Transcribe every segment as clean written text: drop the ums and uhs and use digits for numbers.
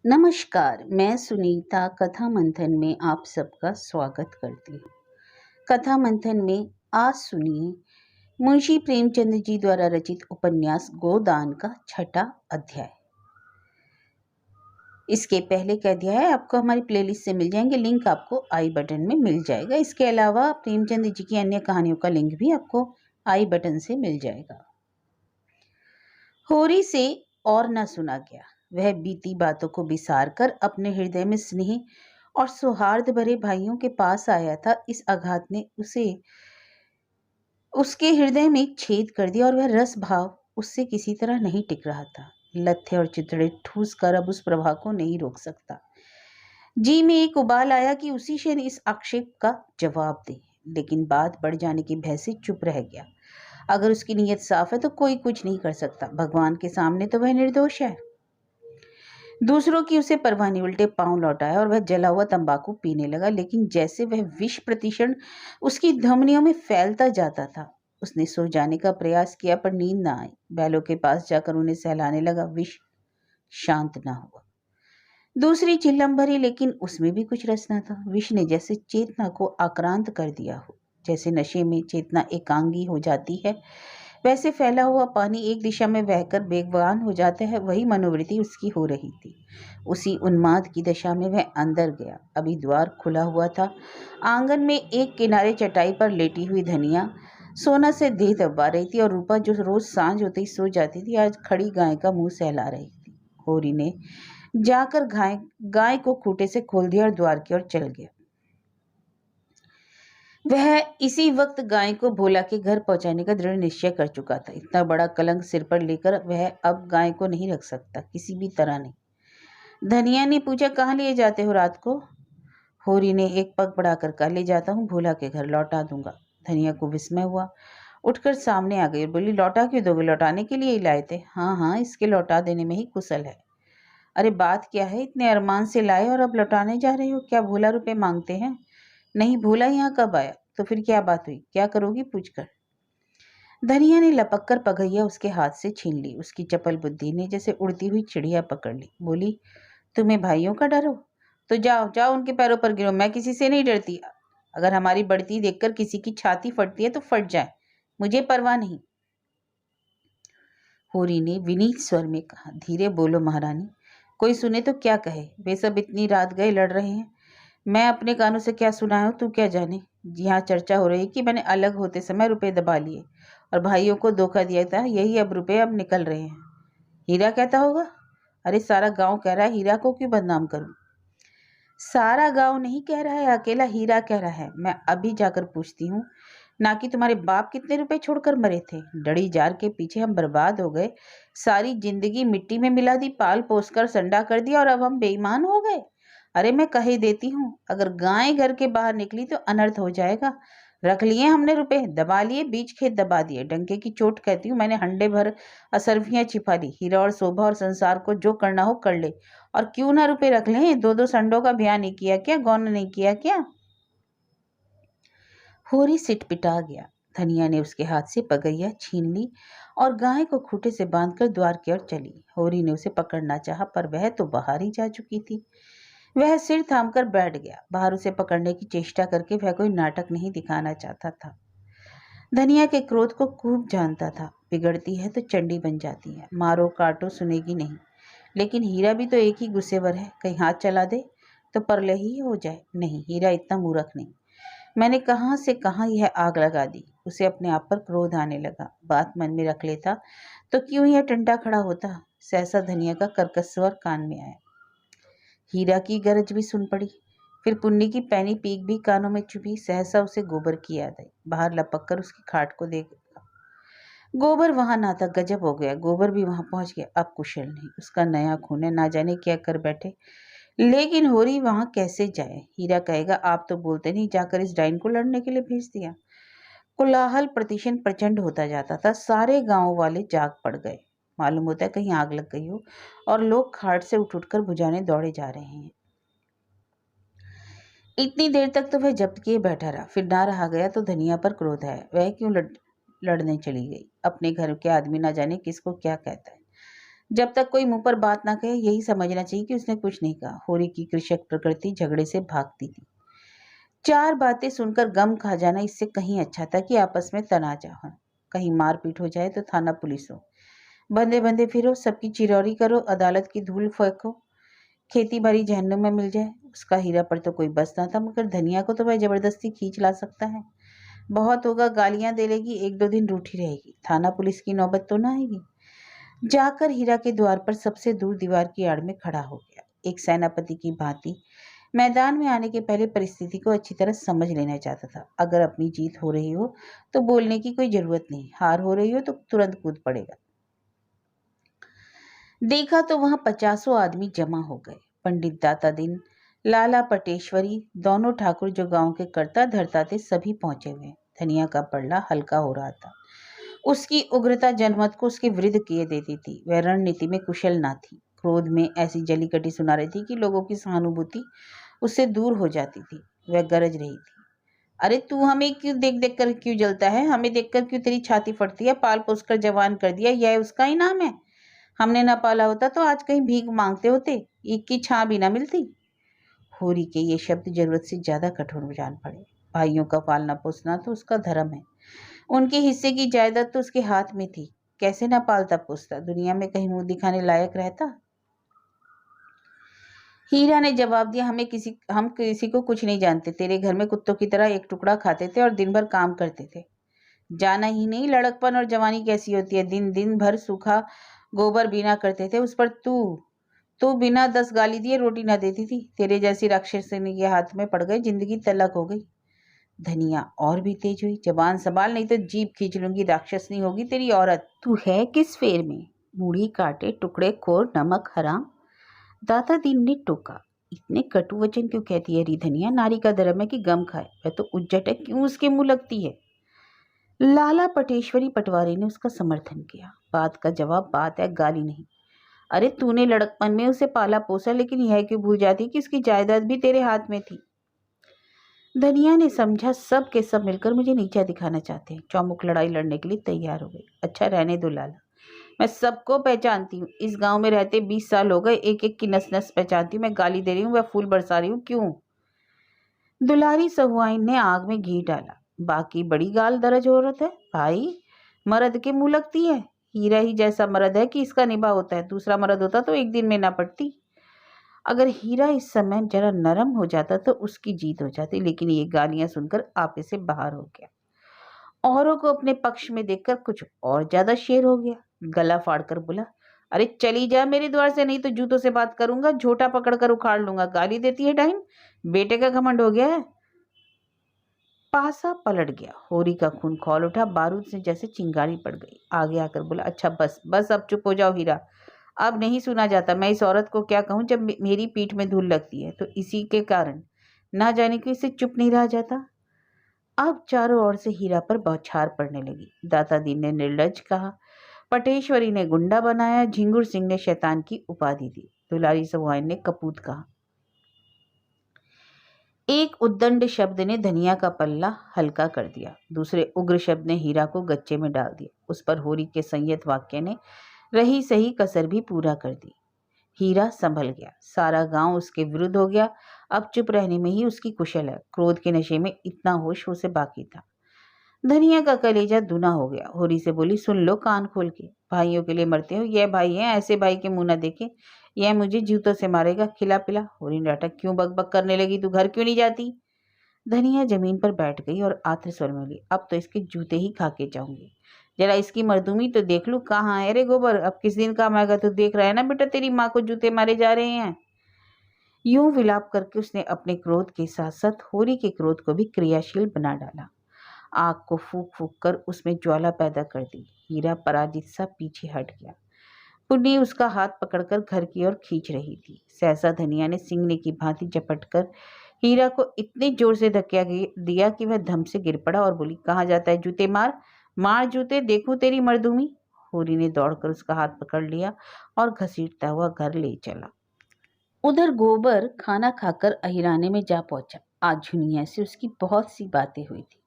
नमस्कार, मैं सुनीता कथा मंथन में आप सबका स्वागत करती हूँ। कथा मंथन में आज सुनिए मुंशी प्रेमचंद जी द्वारा रचित उपन्यास गोदान का छठा अध्याय। इसके पहले के अध्याय आपको हमारी प्लेलिस्ट से मिल जाएंगे, लिंक आपको आई बटन में मिल जाएगा। इसके अलावा प्रेमचंद जी की अन्य कहानियों का लिंक भी आपको आई बटन से मिल जाएगा। होरी से और न सुना गया। वह बीती बातों को बिसार कर अपने हृदय में स्नेह और सौहार्द भरे भाइयों के पास आया था। इस आघात ने उसके हृदय में एक छेद कर दिया और वह रस भाव उससे किसी तरह नहीं टिक रहा था। लत्थे और चितड़े ठूस कर अब उस प्रवाह को नहीं रोक सकता। जी में एक उबाल आया कि उसी क्षण इस आक्षेप का जवाब दे, लेकिन बात बढ़ जाने की भय से चुप रह गया। अगर उसकी नीयत साफ है तो कोई कुछ नहीं कर सकता। भगवान के सामने तो वह निर्दोष है। दूसरों की उसे परवाह नहीं, उल्टे पांव लौटाया और वह जला हुआ तंबाकू पीने लगा। लेकिन जैसे वह विष प्रतिक्षण उसकी धमनियों में फैलता जाता था, उसने सो जाने का प्रयास किया पर नींद न आई। बैलों के पास जाकर उन्हें सहलाने लगा। विष शांत न हुआ। दूसरी चिल्लम भरी, लेकिन उसमें भी कुछ रस न था। विष ने जैसे चेतना को आक्रांत कर दिया हो। जैसे नशे में चेतना एकांगी हो जाती है, वैसे फैला हुआ पानी एक दिशा में बहकर बेगवान हो जाता है। वही मनोवृत्ति उसकी हो रही थी। उसी उन्माद की दशा में वह अंदर गया। अभी द्वार खुला हुआ था। आंगन में एक किनारे चटाई पर लेटी हुई धनिया सोना से देह दबा रही थी और रूपा, जो रोज सांझ होते ही सो जाती थी, आज खड़ी गाय का मुंह सहला रही थी। होरी ने जाकर गाय को खूंटे से खोल दिया और द्वार की ओर चल गया। वह इसी वक्त गाय को भोला के घर पहुंचाने का दृढ़ निश्चय कर चुका था। इतना बड़ा कलंक सिर पर लेकर वह अब गाय को नहीं रख सकता, किसी भी तरह नहीं। धनिया ने पूछा, कहाँ लिए जाते हो रात को? होरी ने एक पग बढ़ाकर कहा, ले जाता हूँ भोला के घर, लौटा दूंगा। धनिया को विस्मय हुआ। उठकर सामने आ गई और बोली, लौटा क्यों दोगे? लौटाने के लिए ही लाए थे। हाँ हाँ, इसके लौटा देने में ही कुशल है। अरे बात क्या है, इतने अरमान से लाए और अब लौटाने जा रहे हो? क्या भोला रुपए मांगते हैं? नहीं, भोला यहाँ कब आया? तो फिर क्या बात हुई? क्या करोगी? पूछकर धनिया ने लपक कर पगैया उसके हाथ से छीन ली। उसकी चपल बुद्धि ने जैसे उड़ती हुई चिड़िया पकड़ ली। बोली, तुम्हें भाइयों का डर हो तो जाओ जाओ उनके पैरों पर गिरो। मैं किसी से नहीं डरती। अगर हमारी बढ़ती देखकर किसी की छाती फटती है तो फट जाए, मुझे परवाह नहीं। होरी ने विनीत स्वर में कहा, धीरे बोलो महारानी, कोई सुने तो क्या कहे? वे सब इतनी रात गए लड़ रहे हैं, मैं अपने कानों से क्या सुना हूं, तू क्या जाने। यहाँ चर्चा हो रही है कि मैंने अलग होते समय रुपए दबा लिए और भाइयों को धोखा दिया था, यही अब रुपए अब निकल रहे हैं। हीरा कहता होगा। अरे सारा गांव कह रहा है, हीरा को क्यों बदनाम करूं? सारा गांव नहीं कह रहा है, अकेला हीरा कह रहा है। मैं अभी जाकर पूछती हूँ। ना कि तुम्हारे बाप कितने रुपए छोड़कर मरे थे। डड़ी जार के पीछे हम बर्बाद हो गए, सारी जिंदगी मिट्टी में मिला दी, पाल पोस कर संडा कर दिया और अब हम बेईमान हो गए। अरे मैं कह ही देती हूँ, अगर गाय घर के बाहर निकली तो अनर्थ हो जाएगा। रख लिए हमने रुपए, दबा लिए, बीच खेत दबा दिए। डंके की चोट कहती हूँ, मैंने हंडे भर असरफियां छिपा ली। हीरा और शोभा और संसार को जो करना हो कर ले, और क्यों ना रुपए रख लें। दो दो संडों का ब्याह नहीं किया क्या? गौन नहीं किया क्या? होरी सिटपिटा गया। धनिया ने उसके हाथ से पगैया छीन ली और गाय को खूंटे से बांधकर द्वार की ओर चली। होरी ने उसे पकड़ना चाहा पर वह तो बाहर ही जा चुकी थी। वह सिर थामकर बैठ गया। बाहर उसे पकड़ने की चेष्टा करके वह कोई नाटक नहीं दिखाना चाहता था। धनिया के क्रोध को खूब जानता था। बिगड़ती है तो चंडी बन जाती है, मारो काटो सुनेगी नहीं। लेकिन हीरा भी तो एक ही गुस्सेवर है, कहीं हाथ चला दे तो परले ही हो जाए। नहीं, हीरा इतना मूर्ख नहीं। मैंने कहाँ से कहाँ यह आग लगा दी। उसे अपने आप पर क्रोध आने लगा। बात मन में रख लेता तो क्यों यह टंटा खड़ा होता। सहसा धनिया का कर्कश स्वर कान में आया। हीरा की गरज भी सुन पड़ी। फिर पुन्नी की पैनी पीक भी कानों में चुभी। सहसा उसे गोबर की याद आई। बाहर लपक कर उसकी खाट को देखा। गोबर वहां ना था। गजब हो गया, गोबर भी वहां पहुंच गया। अब कुशल नहीं, उसका नया खून है, ना जाने क्या कर बैठे। लेकिन होरी वहां कैसे जाए? हीरा कहेगा, आप तो बोलते नहीं, जाकर इस डाइन को लड़ने के लिए भेज दिया। कोलाहल प्रतिशत प्रचंड होता जाता था। सारे गांव वाले जाग पड़ गए। मालूम होता है कहीं आग लग गई हो और लोग खाट से उठ उठकर बुझाने दौड़े जा रहे हैं। इतनी देर तक तो वह जब्त किए बैठा रहा। फिर ना रहा गया तो धनिया पर क्रोध है। वह क्यों लड़ने चली गई? अपने घर के आदमी ना जाने किसको क्या कहता है। जब तक कोई मुंह पर बात ना कहे यही समझना चाहिए कि उसने कुछ नहीं कहा। होरी की कृषक प्रकृति झगड़े से भागती थी। चार बातें सुनकर गम खा जाना इससे कहीं अच्छा था कि आपस में तनाजा हो, कहीं मारपीट हो जाए तो थाना पुलिस हो, बंदे बंदे फिरो, सबकी चिरौरी करो, अदालत की धूल फेंको, खेती बाड़ी जहन्नुम में मिल जाए। उसका हीरा पर तो कोई बस ना था, मगर धनिया को तो वह जबरदस्ती खींच ला सकता है। बहुत होगा, गालियां दे लेगी, एक दो दिन रूठी रहेगी, थाना पुलिस की नौबत तो ना आएगी। जाकर हीरा के द्वार पर सबसे दूर दीवार की आड़ में खड़ा हो गया। एक सेनापति की भांति मैदान में आने के पहले परिस्थिति को अच्छी तरह समझ लेना चाहता था। अगर अपनी जीत हो रही हो तो बोलने की कोई जरूरत नहीं, हार हो रही हो तो तुरंत कूद पड़ेगा। देखा तो वहां 50 आदमी जमा हो गए। पंडित दाता दिन, लाला पटेश्वरी, दोनों ठाकुर जो गांव के कर्ता धर्ता थे, सभी पहुंचे हुए। धनिया का पड़ला हल्का हो रहा था। उसकी उग्रता जनमत को उसके विरुद्ध किए देती थी। वह रणनीति में कुशल ना थी। क्रोध में ऐसी जली कटी सुना रही थी कि लोगों की सहानुभूति उससे दूर हो जाती थी। वह गरज रही थी, अरे तू हमें क्यों देख देख कर क्यों जलता है? हमें देखकर क्यों तेरी छाती फटती है? पाल पोस कर जवान कर दिया, यह उसका इनाम है। हमने ना पाला होता तो आज कहीं भीख मांगते होते, ईख की छां भी ना मिलती। होरी के ये शब्द जरूरत से ज्यादा कठोर जान पड़े। भाइयों का पालना पोसना तो उसका धर्म है। उनके हिस्से की जायदाद तो उसके हाथ में थी। कैसे ना पालता पोसता, दुनिया में कहीं मुंह दिखाने लायक रहता। हीरा ने जवाब दिया, हम किसी को कुछ नहीं जानते। तेरे घर में कुत्तों की तरह एक टुकड़ा खाते थे और दिन भर काम करते थे। जाना ही नहीं लड़कपन और जवानी कैसी होती है। दिन दिन भर सूखा गोबर बीना करते थे, उस पर तू बिना 10 गाली दिए रोटी ना देती थी। तेरे जैसी राक्षसनी के हाथ में पड़ गए, जिंदगी तलक हो गई। धनिया और भी तेज हुई, जबान संभाल नहीं तो जीभ खींच लूंगी, राक्षसनी होगी तेरी औरत। तू है किस फेर में? मूढ़ी काटे टुकड़े खोर, नमक हराम। दाता दीन ने टोका, इतने कटु वचन क्यों कहती है री धनिया? नारी का धर्म है कि गम खाए, वह तो उज्जट है, क्यों उसके मुंह लगती है? लाला पटेश्वरी पटवारी ने उसका समर्थन किया। बात का जवाब बात है, गाली नहीं। अरे तूने लड़कपन में उसे पाला पोसा, लेकिन यह क्यों भूल जाती कि उसकी जायदाद भी तेरे हाथ में थी? धनिया ने समझा सब के सब मिलकर मुझे नीचा दिखाना चाहते हैं। चौमुख लड़ाई लड़ने के लिए तैयार हो गई। अच्छा रहने दो लाला, मैं सबको पहचानती हूँ। इस गांव में रहते 20 साल हो गए, एक एक की नस नस पहचानती हूँ। मैं गाली दे रही हूँ, वह फूल बरसा रही हूँ, क्यों? दुलारी सहुआइन ने आग में घी डाला। बाकी बड़ी गाल दरज औरत है भाई, मर्द के मुंह लगती है। हीरा ही जैसा मर्द है कि इसका निभा होता है, दूसरा मर्द होता तो एक दिन में ना पड़ती। अगर हीरा इस समय जरा नरम हो जाता तो उसकी जीत हो जाती, लेकिन ये गालियां सुनकर आपे से बाहर हो गया। औरों को अपने पक्ष में देखकर कुछ और ज्यादा शेर हो गया। गला फाड़कर बोला, अरे चली जा मेरे द्वार से, नहीं तो जूतों से बात करूंगा, झोटा पकड़कर उखाड़ लूंगा। गाली देती है डाइन, बेटे का घमंड हो गया है। पासा पलट गया। होरी का खून खौल उठा, बारूद से जैसे चिंगारी पड़ गई। आगे आकर बोला, अच्छा बस बस, अब चुप हो जाओ हीरा, अब नहीं सुना जाता। मैं इस औरत को क्या कहूँ? जब मेरी पीठ में धूल लगती है तो इसी के कारण, ना जाने क्यों इसे चुप नहीं रहा जाता। अब चारों ओर से हीरा पर बौछार पड़ने लगी। दाता दीन ने निर्लज कहा, पटेश्वरी ने गुंडा बनाया, झिंगुर सिंह ने शैतान की उपाधि दी, दुलारी सहुआइन ने कपूत कहा। एक उद्दंड शब्द ने धनिया का पल्ला हल्का कर दिया, दूसरे उग्र शब्द ने हीरा को गच्चे में डाल दिया। उस पर होरी के संयत वाक्य ने रही सही कसर भी पूरा कर दी। हीरा संभल गया, सारा गांव उसके विरुद्ध हो गया। अब चुप रहने में ही उसकी कुशल है। क्रोध के नशे में इतना होश उसे बाकी था। धनिया का कलेजा दूना हो गया। होरी से बोली, सुन लो कान खोल के, भाइयों के लिए मरते हो। यह भाई है, ऐसे भाई के मुंह न देखे। यह मुझे जूतों से मारेगा, खिला पिला। होरी ने डांटा, क्यों बकबक करने लगी? तू घर क्यों नहीं जाती? धनिया जमीन पर बैठ गई और आत्र स्वर में बोली, अब तो इसके जूते ही खा के जाऊंगी। जरा इसकी मर्दूमी तो देख लूं, कहाँ है रे गोबर? अब किस दिन काम आएगा? तू देख रहा है ना बेटा, तेरी माँ को जूते मारे जा रहे हैं। यूं विलाप करके उसने अपने क्रोध के साथ साथ होरी के क्रोध को भी क्रियाशील बना डाला। आग को फूक फूक कर उसमें ज्वाला पैदा कर दी। हीरा पराजित सा पीछे हट गया। पुन्नी उसका हाथ पकड़कर घर की ओर खींच रही थी। सहसा धनिया ने सिंगने की भांति झपटकर हीरा को इतने जोर से धक्का दिया कि वह धम से गिर पड़ा और बोली, कहाँ जाता है? जूते मार, मार जूते, देखूं तेरी मर्दूमी। होरी ने दौड़कर उसका हाथ पकड़ लिया और घसीटता हुआ घर ले चला। उधर गोबर खाना खाकर अहिराने में जा पहुंचा। आज झुनिया से उसकी बहुत सी बातें हुई थी।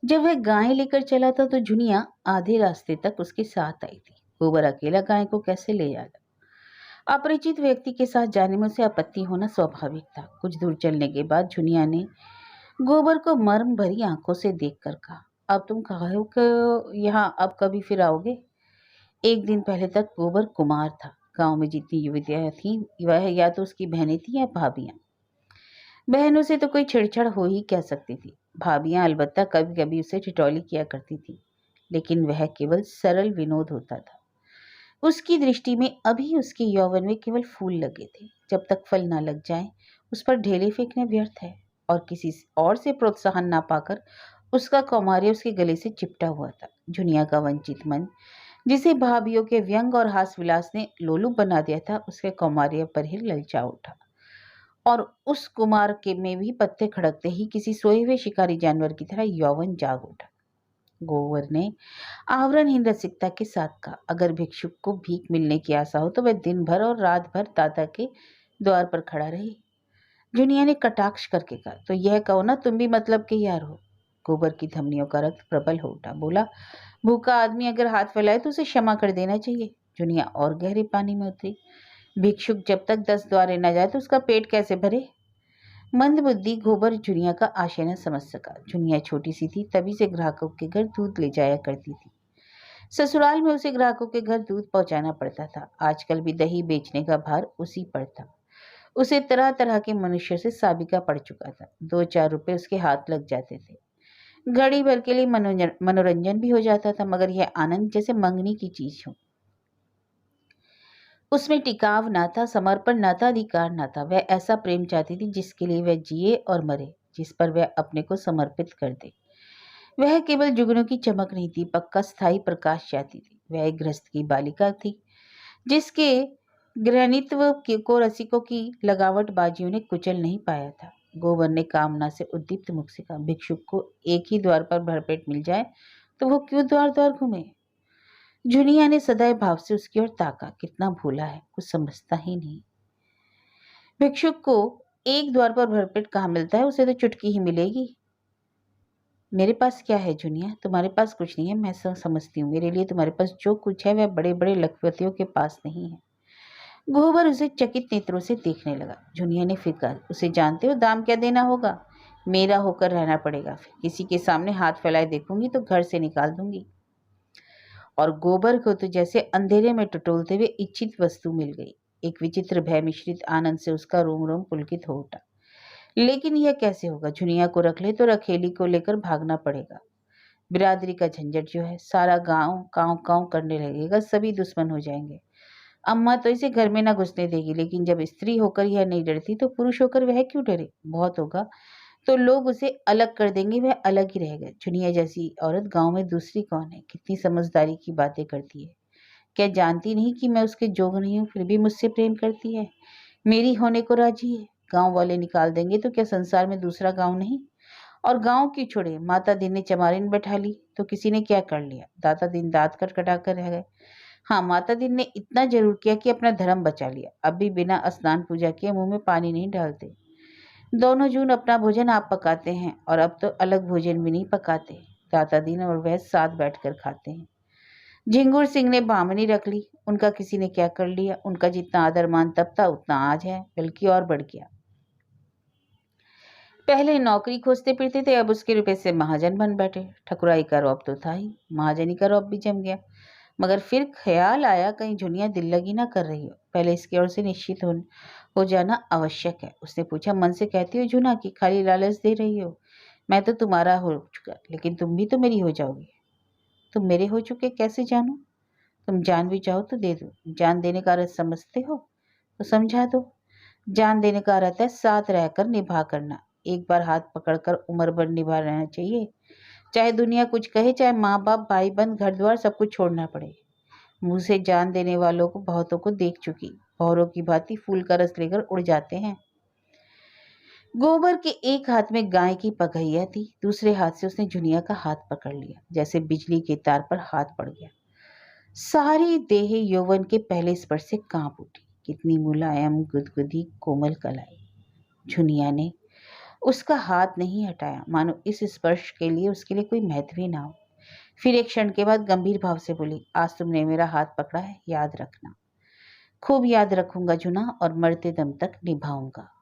जब वह गाय लेकर चला था तो झुनिया आधे रास्ते तक उसके साथ आई थी। गोबर अकेला गाय को कैसे ले जाता? अपरिचित व्यक्ति के साथ जाने में उसे आपत्ति होना स्वाभाविक था। कुछ दूर चलने के बाद झुनिया ने गोबर को मर्म भरी आंखों से देखकर कहा, अब तुम कहा हो कि यहाँ अब कभी फिर आओगे? एक दिन पहले तक गोबर कुमार था। गांव में जितनी युवतियां थीं वह या तो उसकी बहनें थीं या भाभियां। बहनों से तो कोई छेड़छाड़ हो ही क्या सकती थी। भाभियां अलबत्ता कभी कभी उसे ठिठौली किया करती थी, लेकिन वह केवल सरल विनोद होता था। उसकी दृष्टि में अभी उसके यौवन में केवल फूल लगे थे। जब तक फल ना लग जाए उस पर ढेले फेंकने व्यर्थ है। और किसी और से प्रोत्साहन ना पाकर उसका कौमार्य उसके गले से चिपटा हुआ था। झुनिया का वंचित मन, जिसे भाभीियों के व्यंग और हास विलास ने लोलुप बना दिया था, उसके कौमार्य पर ही ललचा उठा। और उस कुमार के में भी पत्ते खड़कते ही किसी सोए हुए शिकारी जानवर की तरह यौवन जाग उठा। गोवर ने आवरणहीन रसिकता के साथ कहा, अगर भिक्षुक को भीख मिलने की आशा हो तो वह दिन भर और रात भर दादा के द्वार पर खड़ा रहे। जुनिया ने कटाक्ष करके कहा, तो यह कहो ना तुम भी मतलब के यार हो। गोबर की धमनियों का रक्त प्रबल हो उठा। बोला, भूखा आदमी अगर हाथ फैलाए तो उसे क्षमा कर देना चाहिए। जुनिया और गहरे पानी में उतरी। भिक्षुक जब तक 10 द्वारे न जाए तो उसका पेट कैसे भरे? मंदबुद्धि गोबर जुनिया का आशय न समझ सका। जुनिया छोटी सी थी, तभी से ग्राहकों के घर दूध ले जाया करती थी। ससुराल में उसे ग्राहकों के घर दूध पहुंचाना पड़ता था। आजकल भी दही बेचने का भार उसी पर था। उसे तरह तरह के मनुष्यों से साबिका पड़ चुका था। 2-4 रुपए उसके हाथ लग जाते थे। घड़ी भर के लिए मनोरंजन भी हो जाता था, मगर यह आनंद जैसे मंगनी की चीज हो। उसमें टिकाव ना था, समर्पण ना था, अधिकार ना था। वह ऐसा प्रेम चाहती थी जिसके लिए वह जिए और मरे, जिस पर वह अपने को समर्पित कर दे। वह केवल जुगनों की चमक नहीं थी, पक्का स्थायी प्रकाश चाहती थी। वह एक गृहस्थ की बालिका थी, जिसके गृहणित्व को रसिकों की लगावट बाजियों ने कुचल नहीं पाया था। गोबर ने कामना से उद्दीप्त मुख से कहा, भिक्षुक को एक ही द्वार पर भरपेट मिल जाए तो वो क्यों द्वार द्वार घूमे? जुनिया ने सदैव भाव से उसकी ओर ताका। कितना भूला है, कुछ समझता ही नहीं। भिक्षुक को एक द्वार पर भरपेट कहाँ मिलता है? उसे तो चुटकी ही मिलेगी। मेरे पास क्या है जुनिया? तुम्हारे पास कुछ नहीं है, मैं समझती हूँ। मेरे लिए तुम्हारे पास जो कुछ है वह बड़े बड़े लखपतियों के पास नहीं है। गोबर उसे चकित नेत्रों से देखने लगा। जुनिया ने फिर कहा, उसे जानते हो दाम क्या देना होगा? मेरा होकर रहना पड़ेगा। फिर किसी के सामने हाथ फैलाए देखूंगी तो घर से निकाल दूंगी। और गोबर को तो जैसे अंधेरे में टटोलते हुए इच्छित वस्तु मिल गई। एक विचित्र भय मिश्रित आनंद से उसका रोम रोम पुलकित हो उठा। लेकिन यह कैसे होगा? जुनिया को रख ले तो रखेली को लेकर भागना पड़ेगा। बिरादरी का झंझट जो है, सारा गांव कांव कांव करने लगेगा, सभी दुश्मन हो जाएंगे। अम्मा तो इसे घर में ना घुसने देगी, लेकिन जब स्त्री होकर यह नहीं डरती तो पुरुष होकर वह क्यों डरे? बहुत होगा तो लोग उसे अलग कर देंगे, वह अलग ही रहेगा। जुनिया जैसी औरत गांव में दूसरी कौन है? कितनी समझदारी की बातें करती है। क्या जानती नहीं कि मैं उसके जोग नहीं हूँ, फिर भी मुझसे प्रेम करती है, मेरी होने को राजी है। गांव वाले निकाल देंगे तो क्या संसार में दूसरा गांव नहीं? और गांव की छोड़े, माता दिन ने चमारिन बैठा ली तो किसी ने क्या कर लिया? दादा दिन दांत कटकटा कर रह गए। हाँ, माता दिन ने इतना जरूर किया कि अपना धर्म बचा लिया। अब भी बिना स्नान पूजा किए मुंह में पानी नहीं डालते। दोनों जून अपना भोजन आप पकाते हैं, और अब तो अलग भोजन भी नहीं पकाते। दाता दिन और वह साथ बैठकर खाते हैं। झिंगुर सिंह ने बामनी रख ली, उनका किसी ने क्या कर लिया? उनका जितना आदर मान तब था उतना आज है, बल्कि और बढ़ गया। पहले नौकरी खोजते फिरते थे, अब उसके रुपए से महाजन बन बैठे। ठकुराई का रौब तो था ही, महाजनी का रौब भी जम गया। मगर फिर ख्याल आया, कहीं जुनिया दिल लगी ना कर रही हो। पहले इसकी ओर से निश्चित हो जाना आवश्यक है। उसने पूछा, मन से कहती हो जुना कि खाली लालच दे रही हो? मैं तो तुम्हारा हो चुका, लेकिन तुम भी तो मेरी हो जाओगी। तुम मेरे हो चुके कैसे जानूं? तुम जान भी चाहो तो दे दो। जान देने का अर्थ समझते हो तो समझा दो। जान देने का अर्थ है साथ रहकर निभा करना। एक बार हाथ पकड़कर उम्र भर निभा रहना चाहिए, चाहे दुनिया कुछ कहे, चाहे माँ बाप भाई बहन घर द्वार सब कुछ छोड़ना पड़े। मुंह से जान देने वालों को बहुतों को देख चुकी, भौरों की भांति फूल का रस लेकर उड़ जाते हैं। गोबर के एक हाथ में गाय की पगहिया थी, दूसरे हाथ से उसने जुनिया का हाथ पकड़ लिया। जैसे बिजली के तार पर हाथ पड़ गया। सारी देह यौवन के पहले स्पर्श से कांप उठी। कितनी मुलायम गुदगुदी कोमल कलाई। जुनिया ने उसका हाथ नहीं हटाया, मानो इस स्पर्श के लिए उसके लिए कोई महत्व ही ना हो। फिर एक क्षण के बाद गंभीर भाव से बोली, आज तुमने मेरा हाथ पकड़ा है, याद रखना। खूब याद रखूंगा जुना, और मरते दम तक निभाऊंगा।